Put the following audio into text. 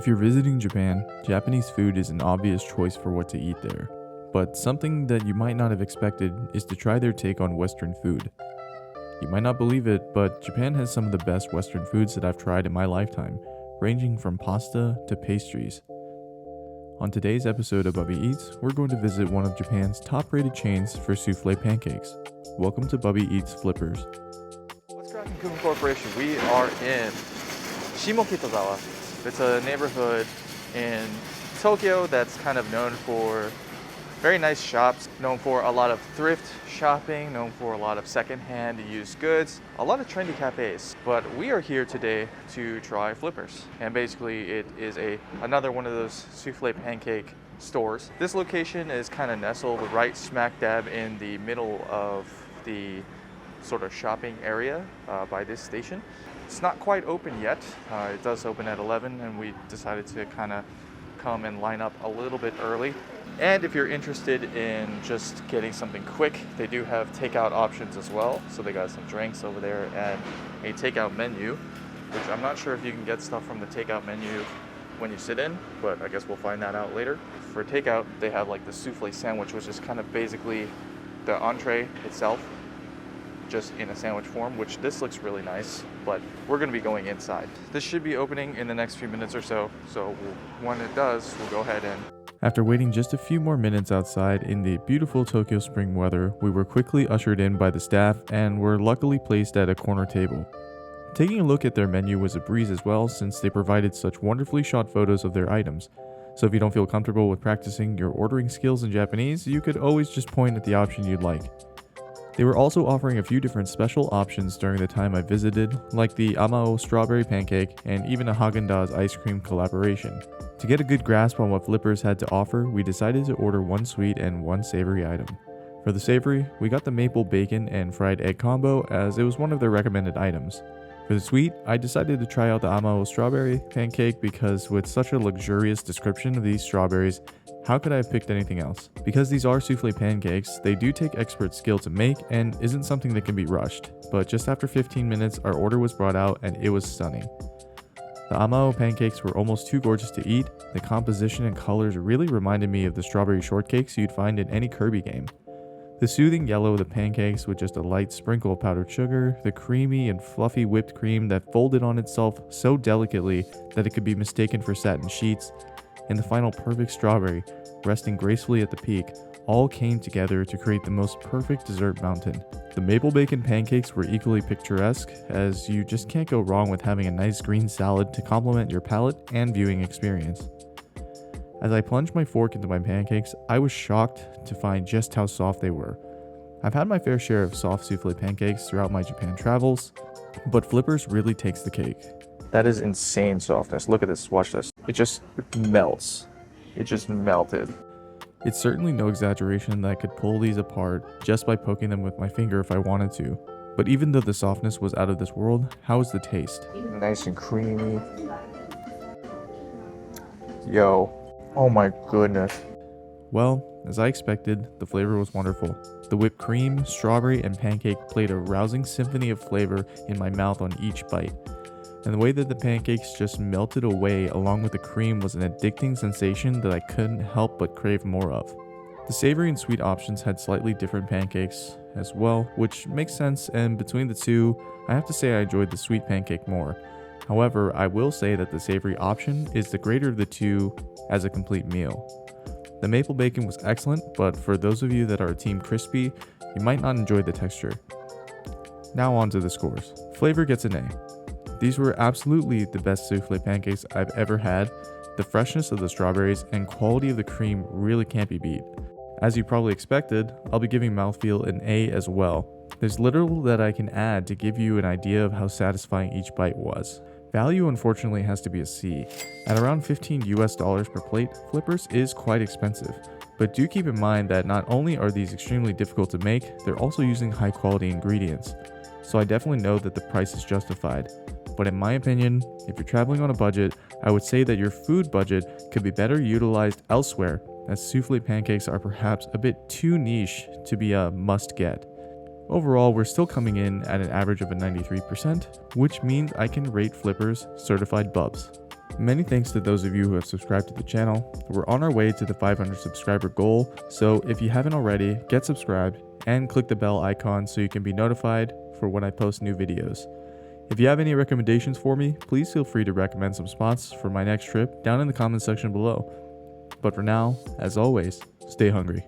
If you're visiting Japan, Japanese food is an obvious choice for what to eat there. But something that you might not have expected is to try their take on Western food. You might not believe it, but Japan has some of the best Western foods that I've tried in my lifetime, ranging from pasta to pastries. On today's episode of Bubby Eats, we're going to visit one of Japan's top-rated chains for soufflé pancakes. Welcome to Bubby Eats Flippers. What's Crackin Kuma Corporation? We are in Shimokitazawa. It's a neighborhood in Tokyo that's kind of known for very nice shops, known for a lot of thrift shopping, known for a lot of secondhand used goods, a lot of trendy cafes. But we are here today to try flippers. And basically it is another one of those soufflé pancake stores. This location is kind of nestled right smack dab in the middle of the sort of shopping area by this station. It's not quite open yet. It does open at 11 and we decided to kind of come and line up a little bit early. And if you're interested in just getting something quick, they do have takeout options as well. So they got some drinks over there and a takeout menu, which I'm not sure if you can get stuff from the takeout menu when you sit in, but I guess we'll find that out later. For takeout, they have like the soufflé sandwich, which is kind of basically the entree itself, just in a sandwich form, which this looks really nice, but we're going to be going inside. This should be opening in the next few minutes or so, when it does, we'll go ahead and... After waiting just a few more minutes outside in the beautiful Tokyo spring weather, we were quickly ushered in by the staff and were luckily placed at a corner table. Taking a look at their menu was a breeze as well, since they provided such wonderfully shot photos of their items. So if you don't feel comfortable with practicing your ordering skills in Japanese, you could always just point at the option you'd like. They were also offering a few different special options during the time I visited, like the Amao strawberry pancake and even a Haagen-Dazs ice cream collaboration. To get a good grasp on what Flippers had to offer, we decided to order one sweet and one savory item. For the savory, we got the maple bacon and fried egg combo as it was one of their recommended items. For the sweet, I decided to try out the Amao strawberry pancake because with such a luxurious description of these strawberries, how could I have picked anything else? Because these are soufflé pancakes, they do take expert skill to make and isn't something that can be rushed. But just after 15 minutes, our order was brought out and it was stunning. The Amao pancakes were almost too gorgeous to eat. The composition and colors really reminded me of the strawberry shortcakes you'd find in any Kirby game. The soothing yellow of the pancakes with just a light sprinkle of powdered sugar, the creamy and fluffy whipped cream that folded on itself so delicately that it could be mistaken for satin sheets, and the final perfect strawberry, resting gracefully at the peak, all came together to create the most perfect dessert mountain. The maple bacon pancakes were equally picturesque, as you just can't go wrong with having a nice green salad to complement your palate and viewing experience. As I plunged my fork into my pancakes, I was shocked to find just how soft they were. I've had my fair share of soft soufflé pancakes throughout my Japan travels, but Flippers really takes the cake. That is insane softness. Look at this, watch this. It just melts. It just melted. It's certainly no exaggeration that I could pull these apart just by poking them with my finger if I wanted to. But even though the softness was out of this world, how was the taste? Nice and creamy. Yo, oh my goodness. Well, as I expected, the flavor was wonderful. The whipped cream, strawberry, and pancake played a rousing symphony of flavor in my mouth on each bite. And the way that the pancakes just melted away along with the cream was an addicting sensation that I couldn't help but crave more of. The savory and sweet options had slightly different pancakes as well, which makes sense, and between the two, I have to say I enjoyed the sweet pancake more. However, I will say that the savory option is the greater of the two as a complete meal. The maple bacon was excellent, but for those of you that are team crispy, you might not enjoy the texture. Now on to the scores. Flavor gets an A. These were absolutely the best soufflé pancakes I've ever had. The freshness of the strawberries and quality of the cream really can't be beat. As you probably expected, I'll be giving mouthfeel an A as well. There's little that I can add to give you an idea of how satisfying each bite was. Value unfortunately has to be a C. At around $15 per plate, Flippers is quite expensive. But do keep in mind that not only are these extremely difficult to make, they're also using high quality ingredients. So I definitely know that the price is justified. But in my opinion, if you're traveling on a budget, I would say that your food budget could be better utilized elsewhere, as soufflé pancakes are perhaps a bit too niche to be a must-get. Overall, we're still coming in at an average of a 93%, which means I can rate Flippers certified bubs. Many thanks to those of you who have subscribed to the channel. We're on our way to the 500 subscriber goal, so if you haven't already, get subscribed and click the bell icon so you can be notified for when I post new videos. If you have any recommendations for me, please feel free to recommend some spots for my next trip down in the comments section below. But for now, as always, stay hungry.